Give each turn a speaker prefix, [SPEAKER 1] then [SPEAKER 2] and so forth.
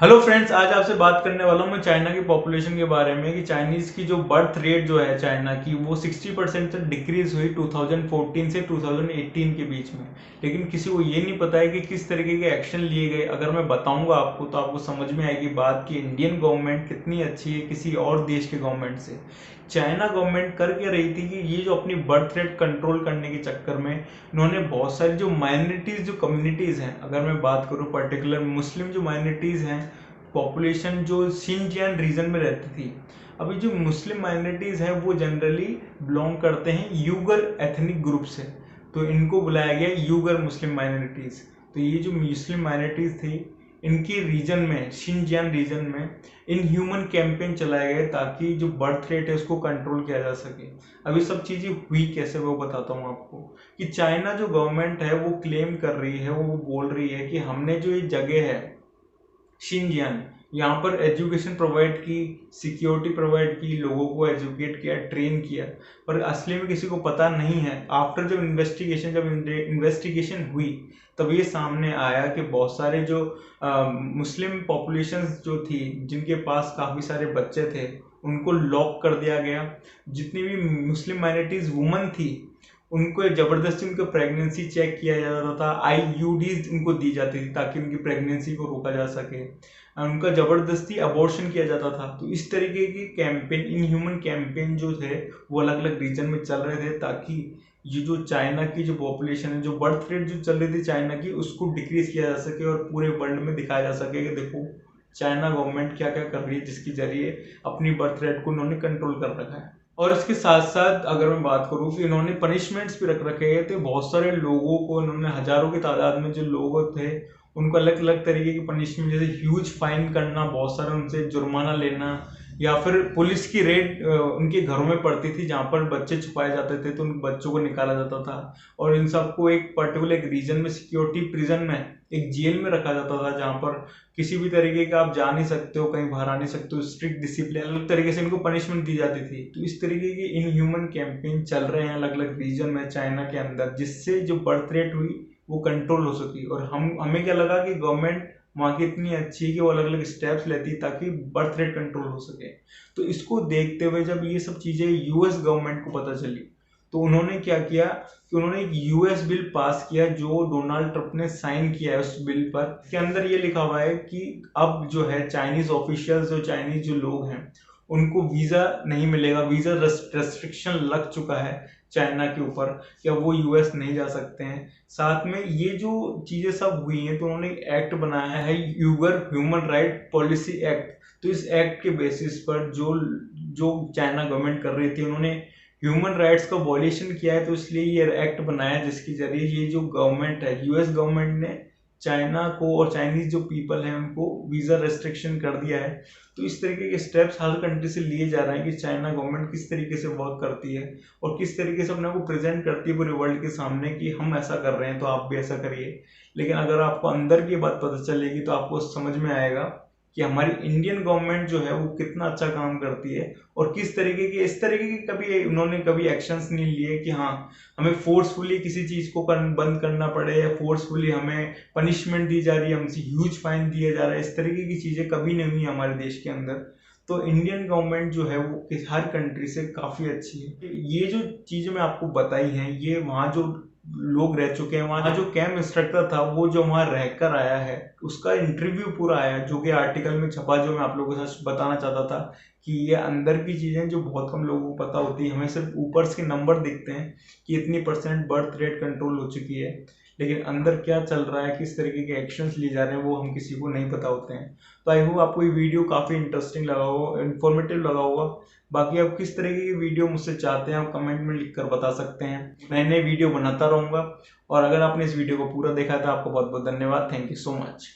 [SPEAKER 1] Hello friends, आज आपसे बात करने वाला हूँ मैं चाइना की पॉपुलेशन के बारे में कि चाइनीज़ की जो बर्थ रेट जो है चाइना की वो 60% तक डिक्रीज हुई 2014 से 2018 के बीच में। लेकिन किसी को ये नहीं पता है कि किस तरीके के एक्शन लिए गए। अगर मैं बताऊंगा आपको तो आपको समझ में आएगी बात कि इंडियन गवर्नमेंट कितनी अच्छी है किसी और देश के गवर्नमेंट से। चाइना गवर्नमेंट कर क्या रही थी कि ये जो अपनी बर्थ रेट कंट्रोल करने के चक्कर में इन्होंने बहुत सारी जो माइनॉरिटीज़ जो कम्युनिटीज़ हैं, अगर मैं बात करूँ पर्टिकुलर मुस्लिम जो माइनॉरिटीज़ हैं, पॉपुलेशन जो शिनजियांग रीजन में रहती थी। अभी जो मुस्लिम माइनॉरिटीज़ हैं वो जनरली बिलोंग करते हैं यूगर एथनिक ग्रुप से, तो इनको बुलाया गया यूगर मुस्लिम माइनॉरिटीज़। तो ये जो मुस्लिम माइनॉरिटीज़ थी इनके रीजन में शिनजियांग रीजन में इन ह्यूमन कैंपेन चलाए गए ताकि जो बर्थ रेट है उसको कंट्रोल किया जा सके। अभी सब चीज़ें हुई कैसे वो बताता हूँ आपको कि चाइना जो गवर्नमेंट है वो क्लेम कर रही है, वो बोल रही है कि हमने जो ये जगह है शिनजियांग, यहाँ पर एजुकेशन प्रोवाइड की, सिक्योरिटी प्रोवाइड की, लोगों को एजुकेट किया, ट्रेन किया, पर असली में किसी को पता नहीं है। आफ्टर जब इन्वेस्टिगेशन हुई तब ये सामने आया कि बहुत सारे जो मुस्लिम पॉपुलेशंस जो थी जिनके पास काफ़ी सारे बच्चे थे उनको लॉक कर दिया गया। जितनी भी मुस्लिम माइनॉरिटीज़ वुमन थी उनको ज़बरदस्ती उनका प्रेगनेंसी चेक किया जाता था, आईयूडीज उनको दी जाती थी ताकि उनकी प्रेगनेंसी को रोका जा सके, उनका ज़बरदस्ती अबॉर्शन किया जाता था। तो इस तरीके की कैंपेन, इन ह्यूमन कैंपेन जो थे वो अलग अलग रीजन में चल रहे थे ताकि ये जो चाइना की जो पॉपुलेशन है, जो बर्थ रेट जो चल रही थी चाइना की, उसको डिक्रीज किया जा सके और पूरे वर्ल्ड में दिखाया जा सके कि देखो चाइना गवर्नमेंट क्या क्या कर रही है, जिसके जरिए अपनी बर्थ रेट को उन्होंने कंट्रोल कर रखा है। और इसके साथ साथ अगर मैं बात करूँ कि इन्होंने पनिशमेंट्स भी रख रखे थे बहुत सारे लोगों को, इन्होंने हजारों की तादाद में जो लोग थे उनको अलग अलग तरीके की पनिशमेंट, जैसे ह्यूज फाइन करना, बहुत सारे उनसे जुर्माना लेना, या फिर पुलिस की रेड उनके घरों में पड़ती थी जहाँ पर बच्चे छुपाए जाते थे तो उन बच्चों को निकाला जाता था और इन सबको एक पर्टिकुलर एक रीजन में सिक्योरिटी प्रिजन में एक जेल में रखा जाता था जहाँ पर किसी भी तरीके का आप जा नहीं सकते हो, कहीं बाहर आ नहीं सकते हो, स्ट्रिक्ट डिसिप्लिन, अलग तरीके से इनको पनिशमेंट दी जाती थी। तो इस तरीके के इन ह्यूमन कैंपेन चल रहे हैं अलग अलग रीजन में चाइना के अंदर, जिससे जो बर्थ रेट हुई वो कंट्रोल हो सकी। और हमें क्या लगा कि गवर्नमेंट वहाँ की इतनी अच्छी है कि वो अलग अलग स्टेप्स लेती ताकि बर्थ रेट कंट्रोल हो सके। तो इसको देखते हुए जब ये सब चीज़ें यूएस गवर्नमेंट को पता चली तो उन्होंने क्या किया कि उन्होंने एक यूएस बिल पास किया जो डोनाल्ड ट्रंप ने साइन किया है। उस बिल पर के अंदर ये लिखा हुआ है कि अब जो है चाइनीज ऑफिशियल्स, जो चाइनीज जो लोग हैं, उनको वीज़ा नहीं मिलेगा, वीज़ा रेस्ट्रिक्शन लग चुका है चाइना के ऊपर कि अब वो यूएस नहीं जा सकते हैं। साथ में ये जो चीज़ें सब हुई हैं तो उन्होंने एक एक्ट बनाया है, Uyghur human right policy act. तो इस एक्ट के बेसिस पर जो जो चाइना गवर्नमेंट कर रही थी उन्होंने ह्यूमन राइट्स का वॉल्यूशन किया है, तो इसलिए ये एक्ट बनाया जिसके जरिए ये जो गवर्नमेंट है, यूएस गवर्नमेंट ने चाइना को और चाइनीज जो पीपल हैं उनको वीज़ा रेस्ट्रिक्शन कर दिया है। तो इस तरीके के स्टेप्स हर कंट्री से लिए जा रहे हैं कि चाइना गवर्नमेंट किस तरीके से वर्क करती है और किस तरीके से अपने को प्रेजेंट करती है पूरे वर्ल्ड के सामने कि हम ऐसा कर रहे हैं तो आप भी ऐसा करिए। लेकिन अगर आपको अंदर की बात पता चलेगी तो आपको समझ में आएगा कि हमारी इंडियन गवर्नमेंट जो है वो कितना अच्छा काम करती है और किस तरीके के, इस तरीके के कभी उन्होंने कभी एक्शंस नहीं लिए कि हाँ हमें फोर्सफुली किसी चीज़ को बंद करना पड़े या फोर्सफुली हमें पनिशमेंट दी जा रही है, हमसे ह्यूज फाइन दिया जा रहा है। इस तरीके की चीज़ें कभी नहीं हुई हमारे देश के अंदर। तो इंडियन गवर्नमेंट जो है वो हर कंट्री से काफ़ी अच्छी है। ये जो चीज़ें मैं आपको बताई हैं ये वहाँ जो लोग रह चुके हैं, वहाँ जो कैंप इंस्ट्रक्टर था वो जो वहाँ रहकर आया है उसका इंटरव्यू पूरा आया जो कि आर्टिकल में छपा, जो मैं आप लोगों को सच बताना चाहता था कि ये अंदर की चीज़ें जो बहुत कम लोगों को पता होती है। हमें सिर्फ ऊपर के नंबर दिखते हैं कि इतनी % बर्थ रेट कंट्रोल हो चुकी है, लेकिन अंदर क्या चल रहा है, किस तरीके के एक्शंस लिए जा रहे हैं वो हम किसी को नहीं पता होते हैं। तो आई होप आपको ये वीडियो काफ़ी इंटरेस्टिंग लगा होगा, इन्फॉर्मेटिव लगा होगा। बाकी आप किस तरीके की वीडियो मुझसे चाहते हैं आप कमेंट में लिख कर बता सकते हैं। नए नए वीडियो बनाता रहूँगा और अगर आपने इस वीडियो को पूरा देखा तो आपको बहुत बहुत धन्यवाद। Thank you so much.